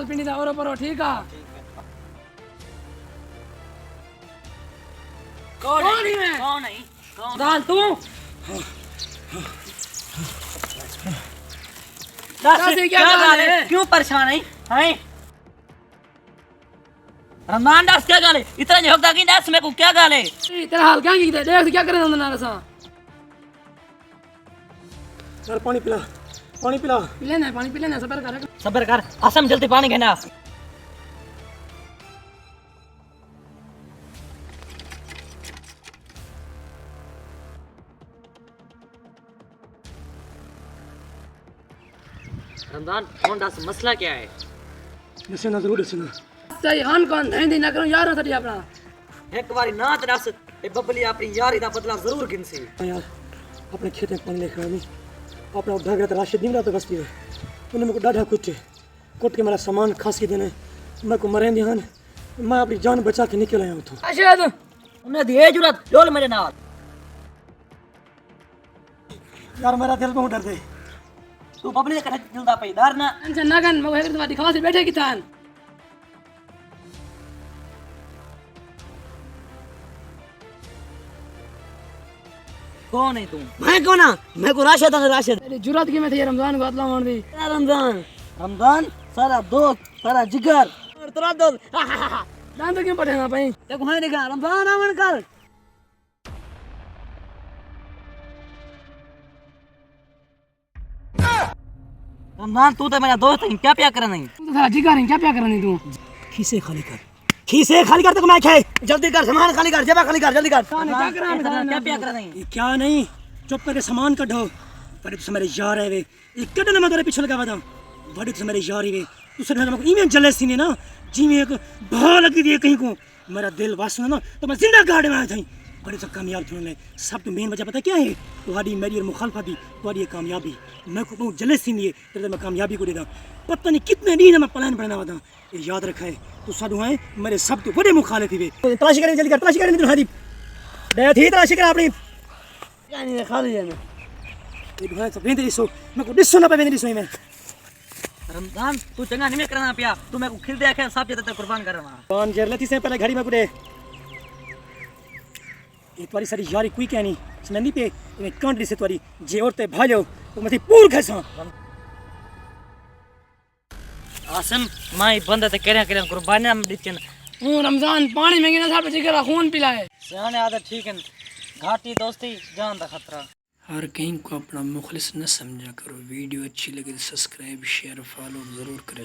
हाल पिंडी दा और परो ठीक आ कौन है कौन है दाल तू दस क्या गाल है क्यों परेशान है हैं रमजान दास क्या गाल है इतना झोंकता की दास मेरे को क्या गाल है तेरा हाल क्या की देख क्या करे ना रसा यार पानी पिला पानी पी लेना सबर कर असम जल्दी पानी कहना रमजान कौन दास मसला क्या है दसना जरूर दसना सही हान कौन ध्यान देना करो यार सटी अपना एक बारी ना दस ए बबली अपनी यारी दा बदला जरूर गिनसी यार अपने खेत में पानी लेकर आनी अपना ढागरा तो राशिद नहीं तो बस्ती है उन्हें मेरे को डाढ़ा कुट के मेरा सामान खास के देने मेरे को मरें ध्यान मैं अपनी जान बचा के निकल आया हूँ तो अशद उन्हें दिए जुरत डोल मेरे नाल यार मेरा दिल बहुत डर दे तू बबली ने कने दिलदा पे डर ना टेंशन ना कर मैं हेकर तुम्हारी खास बैठे की थान कौन है तू मैं कौन हां मैं को राशिद है राशिद तेरी जुरत की में थी रमजान को अतला मान दी रमजान सारा दोस्त सारा जिगर और तेरा दोस्त दान तो क्यों पड़े ना भाई देखो है देखा रमजान आवन कर रमजान तू तो मेरा दोस्त है क्या प्यार करना नहीं तू तो सारा जिगर है क्या प्यार करनी तू खीसे खाली कर तो मैं खाए जल्दी कर सामान खाली कर जेबा खाली कर जल्दी कर क्या करा क्या प्यार करना नहीं क्या नहीं चुप करके सामान कढ़ो बड़े तुझसे मेरे यार है वे ये कढ़ने मैं तेरे पीछे लगा हुआ था बड़े तुझसे मेरे यार ही वे तुझसे मेरे को इवें जले सीने ना जी में एक भा लगी थी कहीं को मेरा दिल वासना ना तो मैं जिंदा गाड़ में आया था बड़े सब कामयाब थे उन्होंने सब तो मेन वजह पता क्या है तुम्हारी मेरी और मुखालफा भी तुम्हारी कामयाबी मैं को बहुत जले सी नहीं है मैं कामयाबी को देता पता नहीं कितने दिन मैं प्लान बनाना हुआ था ये याद रखा है तो साधु हैं मेरे सब तो बड़े मुखालिफ थे तलाशी करें जल्दी कर तलाशी करें तुम्हारी दे थी तलाशी कर अपनी यानी खाली है ये भाई सब वेंदरी सो मैं को दिसो ना पे वेंदरी सो में रमजान तू चंगा नहीं करना पिया तू मेरे को खिल दे के सब जते कुर्बान करना कौन जरलती से पहले घड़ी में को दे ये तुम्हारी सारी यारी कोई क्या नहीं सुनंदी पे तुम्हें कंट्री से तुम्हारी जे औरते भालो तो मथे पूर खसा आसम माई बंदा ते करे कुर्बानियां दिचन हूं रमजान पानी में गिना साहब जिगर खून पिलाए सियाने आदत ठीक है घाटी दोस्ती जान दा खतरा हर कहीं को अपना मुखलिस न समझा करो वीडियो अच्छी लगे तो सब्सक्राइब शेयर फॉलो जरूर करें